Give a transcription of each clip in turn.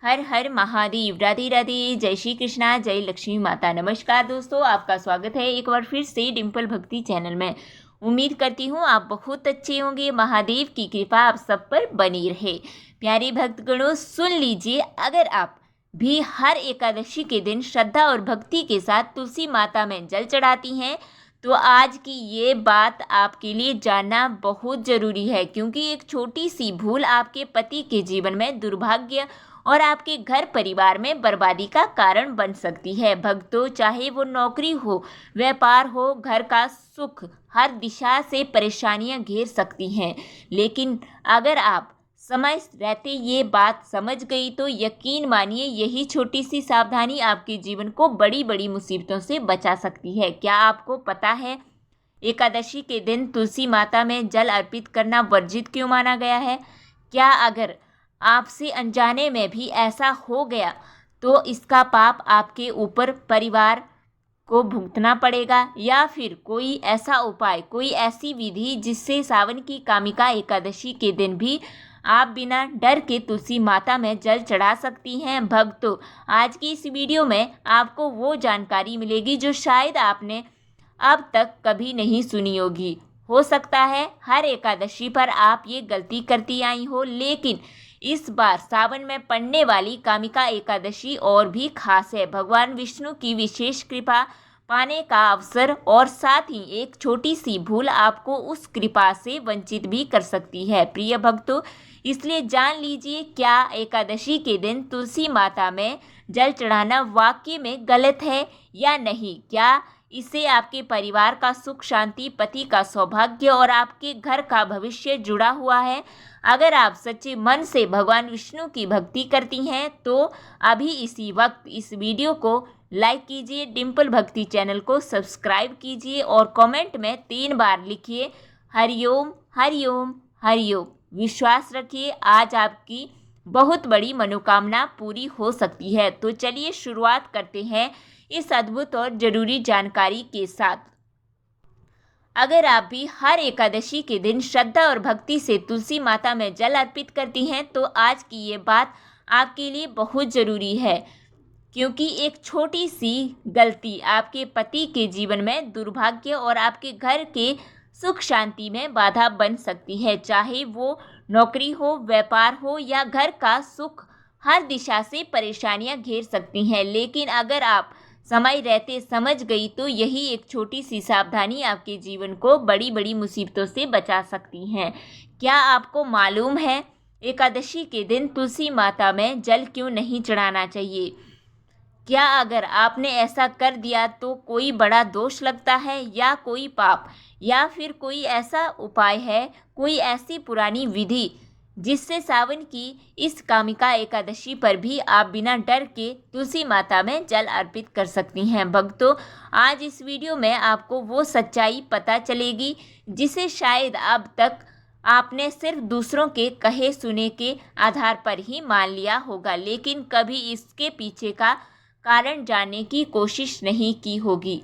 हर हर महादेव। राधे राधे। जय श्री कृष्णा, जय लक्ष्मी माता। नमस्कार दोस्तों, आपका स्वागत है एक बार फिर से डिम्पल भक्ति चैनल में। उम्मीद करती हूँ आप बहुत अच्छे होंगे। महादेव की कृपा आप सब पर बनी रहे। प्यारे भक्तगणों, सुन लीजिए, अगर आप भी हर एकादशी के दिन श्रद्धा और भक्ति के साथ तुलसी माता में जल चढ़ाती हैं तो आज की ये बात आपके लिए जानना बहुत ज़रूरी है, क्योंकि एक छोटी सी भूल आपके पति के जीवन में दुर्भाग्य और आपके घर परिवार में बर्बादी का कारण बन सकती है। भक्तों, चाहे वो नौकरी हो, व्यापार हो, घर का सुख, हर दिशा से परेशानियां घेर सकती हैं। लेकिन अगर आप समय रहते ये बात समझ गई तो यकीन मानिए यही छोटी सी सावधानी आपके जीवन को बड़ी बड़ी मुसीबतों से बचा सकती है। क्या आपको पता है एकादशी के दिन तुलसी माता में जल अर्पित करना वर्जित क्यों माना गया है? क्या अगर आपसे अनजाने में भी ऐसा हो गया तो इसका पाप आपके ऊपर परिवार को भुगतना पड़ेगा, या फिर कोई ऐसा उपाय, कोई ऐसी विधि जिससे सावन की कामिका एकादशी के दिन भी आप बिना डर के तुलसी माता में जल चढ़ा सकती हैं? भक्तों, आज की इस वीडियो में आपको वो जानकारी मिलेगी जो शायद आपने अब तक कभी नहीं सुनी होगी। हो सकता है हर एकादशी पर आप ये गलती करती आई हो, लेकिन इस बार सावन में पड़ने वाली कामिका एकादशी और भी खास है। भगवान विष्णु की विशेष कृपा पाने का अवसर, और साथ ही एक छोटी सी भूल आपको उस कृपा से वंचित भी कर सकती है। प्रिय भक्तों, इसलिए जान लीजिए, क्या एकादशी के दिन तुलसी माता में जल चढ़ाना वाकई में गलत है या नहीं? क्या इससे आपके परिवार का सुख शांति, पति का सौभाग्य और आपके घर का भविष्य जुड़ा हुआ है? अगर आप सच्चे मन से भगवान विष्णु की भक्ति करती हैं तो अभी इसी वक्त इस वीडियो को लाइक कीजिए, डिम्पल भक्ति चैनल को सब्सक्राइब कीजिए और कमेंट में 3 बार लिखिए हरिओम हरिओम हरिओम। विश्वास रखिए, आज आपकी बहुत बड़ी मनोकामना पूरी हो सकती है। तो चलिए शुरुआत करते हैं इस अद्भुत और जरूरी जानकारी के साथ। अगर आप भी हर एकादशी के दिन श्रद्धा और भक्ति से तुलसी माता में जल अर्पित करती हैं तो आज की ये बात आपके लिए बहुत ज़रूरी है, क्योंकि एक छोटी सी गलती आपके पति के जीवन में दुर्भाग्य और आपके घर के सुख शांति में बाधा बन सकती है। चाहे वो नौकरी हो, व्यापार हो या घर का सुख, हर दिशा से परेशानियां घेर सकती हैं। लेकिन अगर आप समय रहते समझ गई तो यही एक छोटी सी सावधानी आपके जीवन को बड़ी बड़ी मुसीबतों से बचा सकती हैं। क्या आपको मालूम है एकादशी के दिन तुलसी माता में जल क्यों नहीं चढ़ाना चाहिए? क्या अगर आपने ऐसा कर दिया तो कोई बड़ा दोष लगता है, या कोई पाप, या फिर कोई ऐसा उपाय है, कोई ऐसी पुरानी विधि जिससे सावन की इस कामिका एकादशी पर भी आप बिना डर के तुलसी माता में जल अर्पित कर सकती हैं? भक्तों, आज इस वीडियो में आपको वो सच्चाई पता चलेगी जिसे शायद अब तक आपने सिर्फ दूसरों के कहे सुने के आधार पर ही मान लिया होगा, लेकिन कभी इसके पीछे का कारण जानने की कोशिश नहीं की होगी।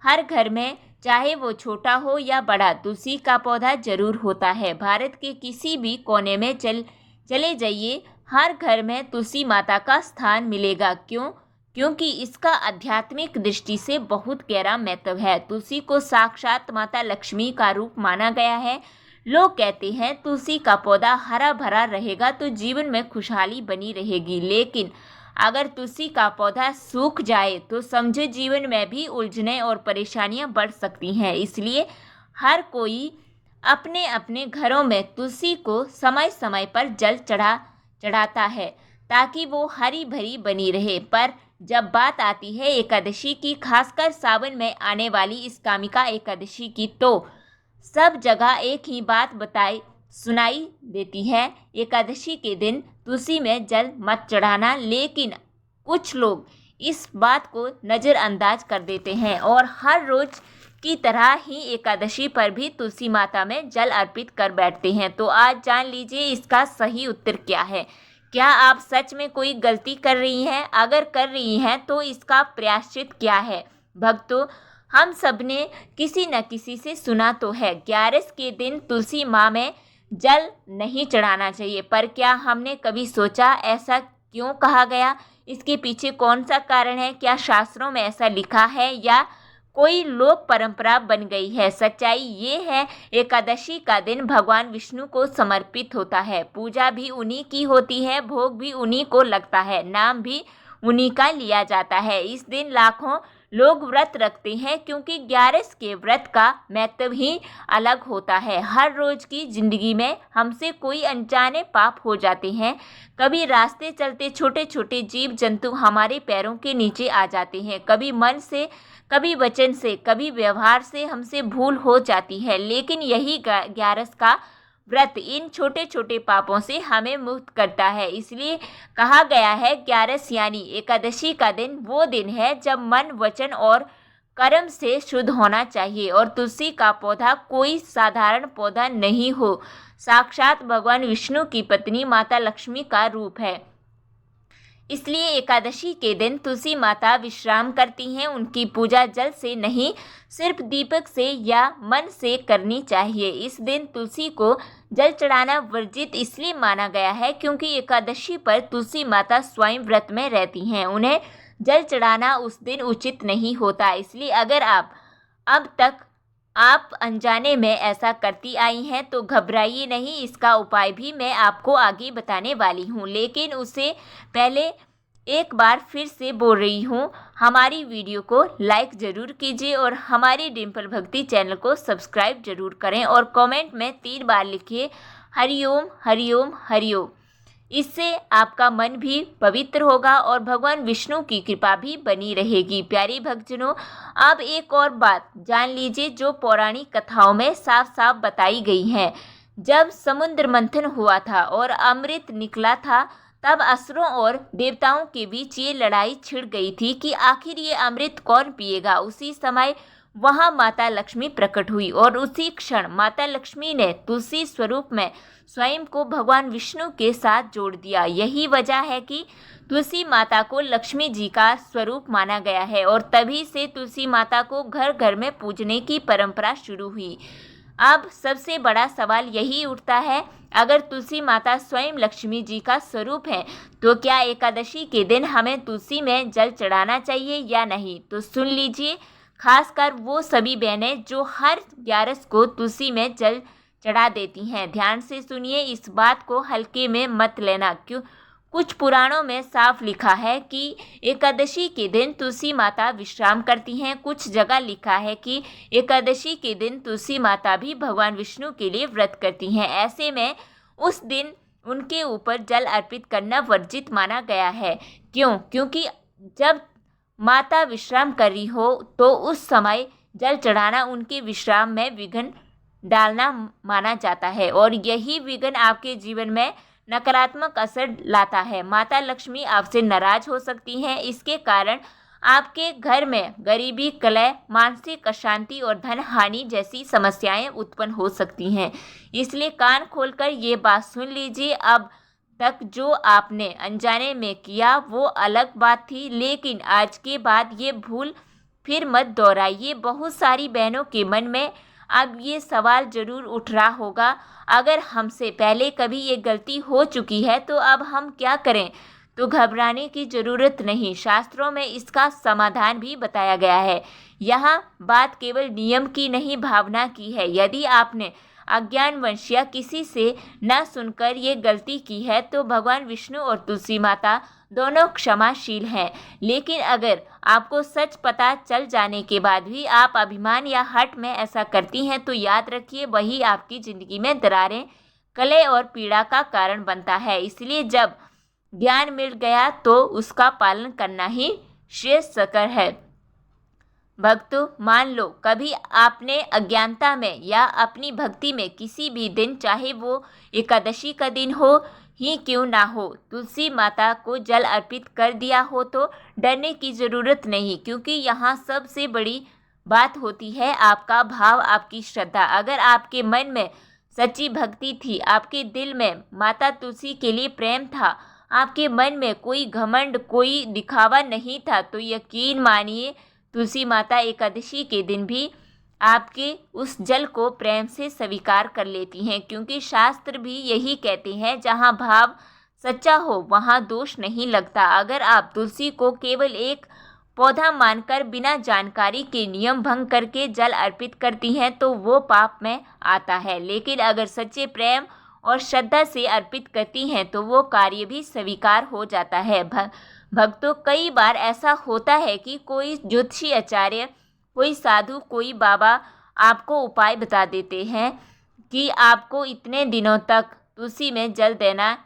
हर घर में, चाहे वो छोटा हो या बड़ा, तुलसी का पौधा जरूर होता है। भारत के किसी भी कोने में चले जाइए, हर घर में तुलसी माता का स्थान मिलेगा। क्यों? क्योंकि इसका आध्यात्मिक दृष्टि से बहुत गहरा महत्व है। तुलसी को साक्षात माता लक्ष्मी का रूप माना गया है। लोग कहते हैं तुलसी का पौधा हरा भरा रहेगा तो जीवन में खुशहाली बनी रहेगी, लेकिन अगर तुलसी का पौधा सूख जाए तो समझे जीवन में भी उलझने और परेशानियां बढ़ सकती हैं। इसलिए हर कोई अपने अपने घरों में तुलसी को समय समय पर जल चढ़ाता है ताकि वो हरी भरी बनी रहे। पर जब बात आती है एकादशी की, खासकर सावन में आने वाली इस कामिका एकादशी की, तो सब जगह एक ही बात सुनाई देती है, एकादशी के दिन तुलसी में जल मत चढ़ाना। लेकिन कुछ लोग इस बात को नज़रअंदाज कर देते हैं और हर रोज की तरह ही एकादशी पर भी तुलसी माता में जल अर्पित कर बैठते हैं। तो आज जान लीजिए इसका सही उत्तर क्या है। क्या आप सच में कोई गलती कर रही हैं? अगर कर रही हैं तो इसका प्रायश्चित क्या है? भक्तों, हम सब ने किसी न किसी से सुना तो है, 11 के दिन तुलसी माँ में जल नहीं चढ़ाना चाहिए, पर क्या हमने कभी सोचा ऐसा क्यों कहा गया, इसके पीछे कौन सा कारण है, क्या शास्त्रों में ऐसा लिखा है या कोई लोक परंपरा बन गई है। सच्चाई ये है, एकादशी का दिन भगवान विष्णु को समर्पित होता है। पूजा भी उन्हीं की होती है, भोग भी उन्हीं को लगता है, नाम भी उन्हीं का लिया जाता है। इस दिन लाखों लोग व्रत रखते हैं क्योंकि 11 के व्रत का महत्व ही अलग होता है। हर रोज की जिंदगी में हमसे कोई अनजाने पाप हो जाते हैं। कभी रास्ते चलते छोटे छोटे जीव जंतु हमारे पैरों के नीचे आ जाते हैं। कभी मन से, कभी वचन से, कभी व्यवहार से हमसे भूल हो जाती है। लेकिन यही 11 का व्रत इन छोटे छोटे पापों से हमें मुक्त करता है। इसलिए कहा गया है 11 यानी एकादशी का दिन वो दिन है जब मन, वचन और कर्म से शुद्ध होना चाहिए। और तुलसी का पौधा कोई साधारण पौधा नहीं हो, साक्षात भगवान विष्णु की पत्नी माता लक्ष्मी का रूप है। इसलिए एकादशी के दिन तुलसी माता विश्राम करती हैं। उनकी पूजा जल से नहीं, सिर्फ दीपक से या मन से करनी चाहिए। इस दिन तुलसी को जल चढ़ाना वर्जित इसलिए माना गया है क्योंकि एकादशी पर तुलसी माता स्वयं व्रत में रहती हैं। उन्हें जल चढ़ाना उस दिन उचित नहीं होता। इसलिए अगर अब तक आप अनजाने में ऐसा करती आई हैं तो घबराइए नहीं, इसका उपाय भी मैं आपको आगे बताने वाली हूँ। लेकिन उससे पहले एक बार फिर से बोल रही हूँ, हमारी वीडियो को लाइक ज़रूर कीजिए और हमारी डिम्पल भक्ति चैनल को सब्सक्राइब ज़रूर करें और कमेंट में 3 बार लिखिए हरिओम हरिओम हरिओम। इससे आपका मन भी पवित्र होगा और भगवान विष्णु की कृपा भी बनी रहेगी। प्यारे भक्तजनों, अब एक और बात जान लीजिए जो पौराणिक कथाओं में साफ साफ बताई गई है। जब समुद्र मंथन हुआ था और अमृत निकला था, तब असुरों और देवताओं के बीच ये लड़ाई छिड़ गई थी कि आखिर ये अमृत कौन पिएगा। उसी समय वहाँ माता लक्ष्मी प्रकट हुई और उसी क्षण माता लक्ष्मी ने तुलसी स्वरूप में स्वयं को भगवान विष्णु के साथ जोड़ दिया। यही वजह है कि तुलसी माता को लक्ष्मी जी का स्वरूप माना गया है और तभी से तुलसी माता को घर घर में पूजने की परंपरा शुरू हुई। अब सबसे बड़ा सवाल यही उठता है, अगर तुलसी माता स्वयं लक्ष्मी जी का स्वरूप है तो क्या एकादशी के दिन हमें तुलसी में जल चढ़ाना चाहिए या नहीं? तो सुन लीजिए, खासकर वो सभी बहनें जो हर 11 को तुलसी में जल चढ़ा देती हैं। ध्यान से सुनिए, इस बात को हल्के में मत लेना। क्यों? कुछ पुराणों में साफ लिखा है कि एकादशी के दिन तुलसी माता विश्राम करती हैं। कुछ जगह लिखा है कि एकादशी के दिन तुलसी माता भी भगवान विष्णु के लिए व्रत करती हैं। ऐसे में उस दिन उनके ऊपर जल अर्पित करना वर्जित माना गया है। क्यों? क्योंकि जब माता विश्राम कर रही हो तो उस समय जल चढ़ाना उनके विश्राम में विघ्न डालना माना जाता है और यही विघ्न आपके जीवन में नकारात्मक असर लाता है। माता लक्ष्मी आपसे नाराज हो सकती हैं। इसके कारण आपके घर में गरीबी, कलह, मानसिक अशांति और धन हानि जैसी समस्याएं उत्पन्न हो सकती हैं। इसलिए कान खोलकर ये बात सुन लीजिए, अब तक जो आपने अनजाने में किया वो अलग बात थी, लेकिन आज के बाद ये भूल फिर मत दोहराइए। बहुत सारी बहनों के मन में अब ये सवाल ज़रूर उठ रहा होगा, अगर हमसे पहले कभी ये गलती हो चुकी है तो अब हम क्या करें? तो घबराने की ज़रूरत नहीं, शास्त्रों में इसका समाधान भी बताया गया है। यहाँ बात केवल नियम की नहीं, भावना की है। यदि आपने अज्ञानवश या किसी से न सुनकर ये गलती की है तो भगवान विष्णु और तुलसी माता दोनों क्षमाशील हैं। लेकिन अगर आपको सच पता चल जाने के बाद भी आप अभिमान या हठ में ऐसा करती हैं तो याद रखिए, वही आपकी ज़िंदगी में दरारें, कलह और पीड़ा का कारण बनता है। इसलिए जब ज्ञान मिल गया तो उसका पालन करना ही श्रेयस्कर है। भक्तों, मान लो कभी आपने अज्ञानता में या अपनी भक्ति में किसी भी दिन, चाहे वो एकादशी का दिन हो ही क्यों ना हो, तुलसी माता को जल अर्पित कर दिया हो तो डरने की ज़रूरत नहीं, क्योंकि यहाँ सबसे बड़ी बात होती है आपका भाव, आपकी श्रद्धा। अगर आपके मन में सच्ची भक्ति थी, आपके दिल में माता तुलसी के लिए प्रेम था, आपके मन में कोई घमंड, कोई दिखावा नहीं था, तो यकीन मानिए तुलसी माता एकादशी के दिन भी आपके उस जल को प्रेम से स्वीकार कर लेती हैं। क्योंकि शास्त्र भी यही कहते हैं, जहाँ भाव सच्चा हो वहाँ दोष नहीं लगता। अगर आप तुलसी को केवल एक पौधा मानकर बिना जानकारी के नियम भंग करके जल अर्पित करती हैं तो वो पाप में आता है, लेकिन अगर सच्चे प्रेम और श्रद्धा से अर्पित करती हैं तो वो कार्य भी स्वीकार हो जाता है। भक्तों, कई बार ऐसा होता है कि कोई ज्योतिषी आचार्य, कोई साधु, कोई बाबा आपको उपाय बता देते हैं कि आपको इतने दिनों तक तुलसी में जल देना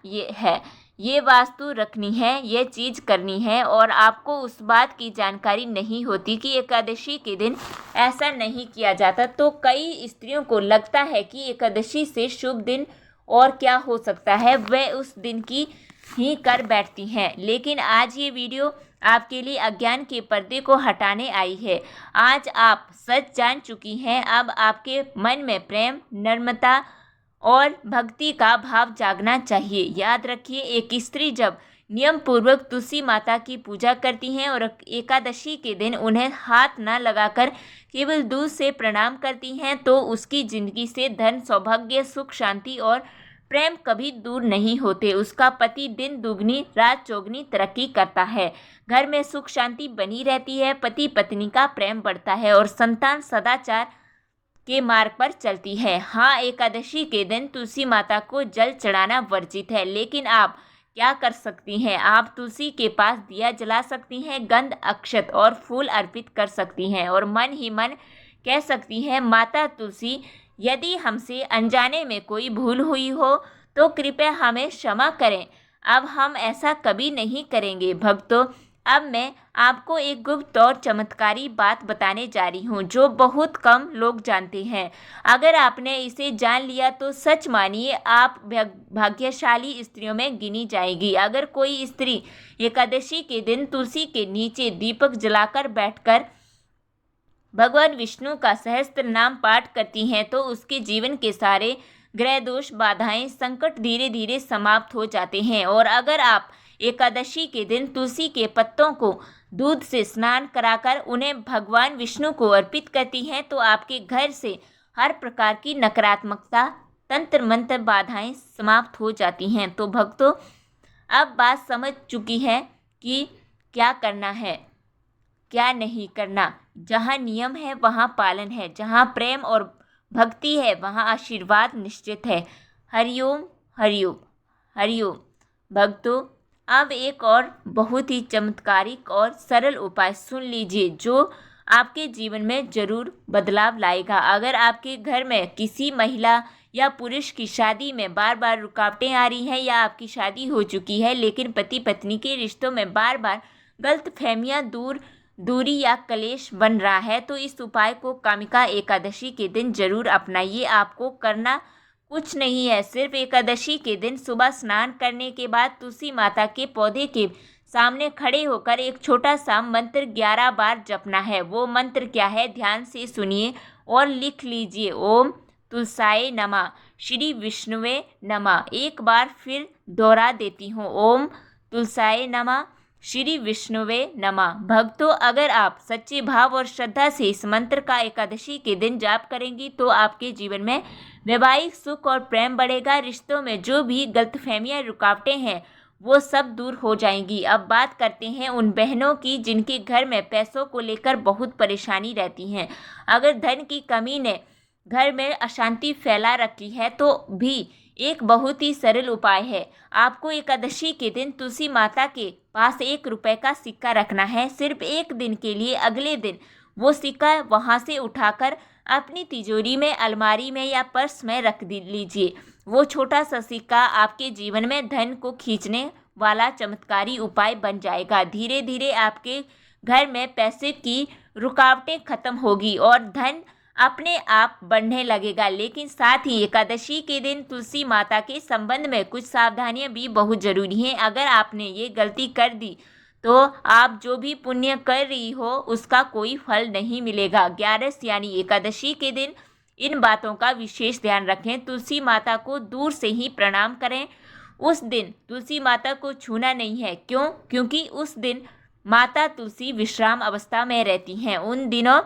ये वास्तु रखनी है, ये चीज़ करनी है, और आपको उस बात की जानकारी नहीं होती कि एकादशी के दिन ऐसा नहीं किया जाता। तो कई स्त्रियों को लगता है कि एकादशी से शुभ दिन और क्या हो सकता है, वे उस दिन की ही कर बैठती हैं। लेकिन आज ये वीडियो आपके लिए अज्ञान के पर्दे को हटाने आई है। आज आप सच जान चुकी हैं। अब आपके मन में प्रेम, नम्रता और भक्ति का भाव जागना चाहिए। याद रखिए, एक स्त्री जब नियम पूर्वक तुलसी माता की पूजा करती हैं और एकादशी के दिन उन्हें हाथ न लगाकर केवल दूध से प्रणाम करती हैं तो उसकी जिंदगी से धन, सौभाग्य, सुख, शांति और प्रेम कभी दूर नहीं होते। उसका पति दिन दुगनी रात चौगनी तरक्की करता है, घर में सुख शांति बनी रहती है, पति पत्नी का प्रेम बढ़ता है और संतान सदाचार के मार्ग पर चलती है। हाँ, एकादशी के दिन तुलसी माता को जल चढ़ाना वर्जित है, लेकिन आप क्या कर सकती हैं? आप तुलसी के पास दिया जला सकती हैं, गंध, अक्षत और फूल अर्पित कर सकती हैं और मन ही मन कह सकती हैं, माता तुलसी, यदि हमसे अनजाने में कोई भूल हुई हो तो कृपया हमें क्षमा करें। अब हम ऐसा कभी नहीं करेंगे। भक्तों, अब मैं आपको एक गुप्त और चमत्कारी बात बताने जा रही हूँ जो बहुत कम लोग जानते हैं। अगर आपने इसे जान लिया तो सच मानिए आप भाग्यशाली स्त्रियों में गिनी जाएगी। अगर कोई स्त्री एकादशी के दिन तुलसी के नीचे दीपक जलाकर बैठकर भगवान विष्णु का सहस्त्र नाम पाठ करती हैं तो उसके जीवन के सारे ग्रह दोष, बाधाएं, संकट धीरे धीरे समाप्त हो जाते हैं। और अगर आप एकादशी के दिन तुलसी के पत्तों को दूध से स्नान कराकर उन्हें भगवान विष्णु को अर्पित करती हैं तो आपके घर से हर प्रकार की नकारात्मकता, तंत्र मंत्र, बाधाएं समाप्त हो जाती हैं। तो भक्तों, अब बात समझ चुकी है कि क्या करना है, क्या नहीं करना। जहाँ नियम है वहाँ पालन है, जहाँ प्रेम और भक्ति है वहाँ आशीर्वाद निश्चित है। हरिओम हरिओम हरिओम। भक्तों, अब एक और बहुत ही चमत्कारिक और सरल उपाय सुन लीजिए जो आपके जीवन में जरूर बदलाव लाएगा। अगर आपके घर में किसी महिला या पुरुष की शादी में बार बार रुकावटें आ रही हैं या आपकी शादी हो चुकी है लेकिन पति पत्नी के रिश्तों में बार बार गलतफहमियां, दूरी या कलेश बन रहा है तो इस उपाय को कामिका एकादशी के दिन जरूर अपनाइए। आपको करना कुछ नहीं है, सिर्फ एकादशी के दिन सुबह स्नान करने के बाद तुलसी माता के पौधे के सामने खड़े होकर एक छोटा सा मंत्र 11 बार जपना है। वो मंत्र क्या है, ध्यान से सुनिए और लिख लीजिए। ओम तुलसाय नमः, श्री विष्णुवे नमः। एक बार फिर दोहरा देती हूँ, ओम तुलसाय नमः, श्री विष्णुवे नमः। भक्तों, अगर आप सच्चे भाव और श्रद्धा से इस मंत्र का एकादशी के दिन जाप करेंगी तो आपके जीवन में वैवाहिक सुख और प्रेम बढ़ेगा। रिश्तों में जो भी गलतफहमियां, रुकावटें हैं वो सब दूर हो जाएंगी। अब बात करते हैं उन बहनों की जिनके घर में पैसों को लेकर बहुत परेशानी रहती है। अगर धन की कमी ने घर में अशांति फैला रखी है तो भी एक बहुत ही सरल उपाय है। आपको एकादशी के दिन तुलसी माता के पास 1 रुपए का सिक्का रखना है, सिर्फ एक दिन के लिए। अगले दिन वो सिक्का वहाँ से उठाकर अपनी तिजोरी में, अलमारी में या पर्स में रख लीजिए। वो छोटा सा सिक्का आपके जीवन में धन को खींचने वाला चमत्कारी उपाय बन जाएगा। धीरे धीरे आपके घर में पैसे की रुकावटें खत्म होगी और धन अपने आप बढ़ने लगेगा। लेकिन साथ ही एकादशी के दिन तुलसी माता के संबंध में कुछ सावधानियां भी बहुत ज़रूरी हैं। अगर आपने ये गलती कर दी तो आप जो भी पुण्य कर रही हो उसका कोई फल नहीं मिलेगा। 11 यानी एकादशी के दिन इन बातों का विशेष ध्यान रखें। तुलसी माता को दूर से ही प्रणाम करें। उस दिन तुलसी माता को छूना नहीं है। क्यों? क्योंकि उस दिन माता तुलसी विश्राम अवस्था में रहती हैं। उन दिनों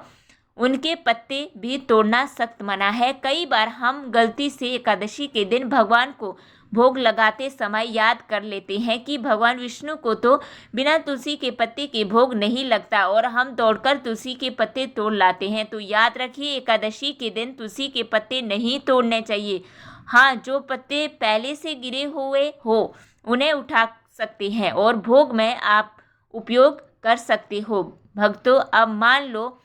उनके पत्ते भी तोड़ना सख्त मना है। कई बार हम गलती से एकादशी के दिन भगवान को भोग लगाते समय याद कर लेते हैं कि भगवान विष्णु को तो बिना तुलसी के पत्ते के भोग नहीं लगता और हम दौड़कर तुलसी के पत्ते तोड़ लाते हैं। तो याद रखिए, एकादशी के दिन तुलसी के पत्ते नहीं तोड़ने चाहिए। हाँ, जो पत्ते पहले से गिरे हुए हो उन्हें उठा सकते हैं और भोग में आप उपयोग कर सकते हो। भक्तों, अब मान लो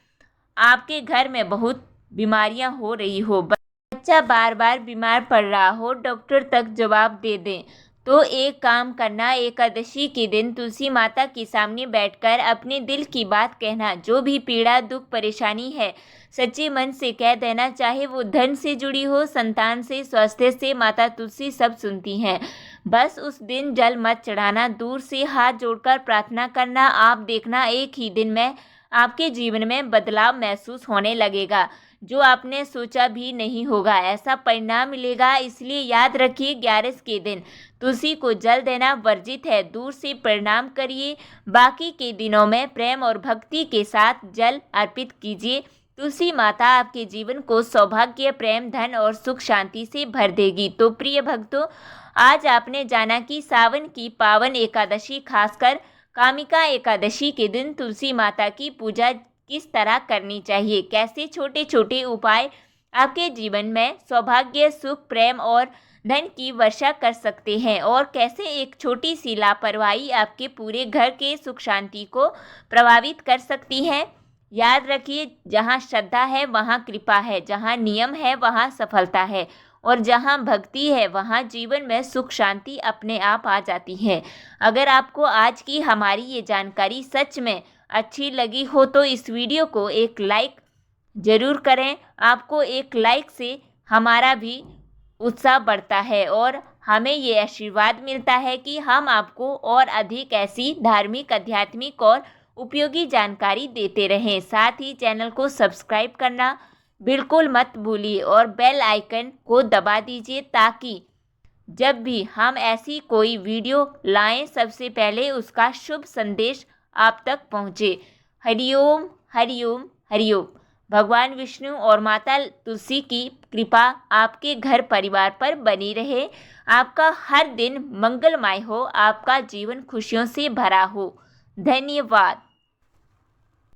आपके घर में बहुत बीमारियां हो रही हो, बच्चा बार बार बीमार पड़ रहा हो, डॉक्टर तक जवाब दे दें, तो एक काम करना, एकादशी के दिन तुलसी माता के सामने बैठकर अपने दिल की बात कहना। जो भी पीड़ा, दुख, परेशानी है, सच्चे मन से कह देना। चाहे वो धन से जुड़ी हो, संतान से, स्वास्थ्य से, माता तुलसी सब सुनती हैं। बस उस दिन जल मत चढ़ाना, दूर से हाथ जोड़कर प्रार्थना करना। आप देखना, एक ही दिन में आपके जीवन में बदलाव महसूस होने लगेगा, जो आपने सोचा भी नहीं होगा ऐसा परिणाम मिलेगा। इसलिए याद रखिए, 11 के दिन तुलसी को जल देना वर्जित है। दूर से प्रणाम करिए। बाकी के दिनों में प्रेम और भक्ति के साथ जल अर्पित कीजिए। तुलसी माता आपके जीवन को सौभाग्य, प्रेम, धन और सुख शांति से भर देगी। तो प्रिय भक्तों, आज आपने जाना कि सावन की पावन एकादशी, खासकर कामिका एकादशी के दिन तुलसी माता की पूजा किस तरह करनी चाहिए, कैसे छोटे छोटे उपाय आपके जीवन में सौभाग्य, सुख, प्रेम और धन की वर्षा कर सकते हैं और कैसे एक छोटी सी लापरवाही आपके पूरे घर के सुख शांति को प्रभावित कर सकती है। याद रखिए, जहाँ श्रद्धा है वहाँ कृपा है, जहाँ नियम है वहाँ सफलता है और जहाँ भक्ति है वहाँ जीवन में सुख शांति अपने आप आ जाती है। अगर आपको आज की हमारी ये जानकारी सच में अच्छी लगी हो तो इस वीडियो को एक लाइक ज़रूर करें। आपको एक लाइक से हमारा भी उत्साह बढ़ता है और हमें ये आशीर्वाद मिलता है कि हम आपको और अधिक ऐसी धार्मिक, आध्यात्मिक और उपयोगी जानकारी देते रहें। साथ ही चैनल को सब्सक्राइब करना बिल्कुल मत भूलिए और बेल आइकन को दबा दीजिए ताकि जब भी हम ऐसी कोई वीडियो लाएं सबसे पहले उसका शुभ संदेश आप तक पहुँचे। हरिओम हरिओम हरिओम। भगवान विष्णु और माता तुलसी की कृपा आपके घर परिवार पर बनी रहे। आपका हर दिन मंगलमय हो, आपका जीवन खुशियों से भरा हो। धन्यवाद।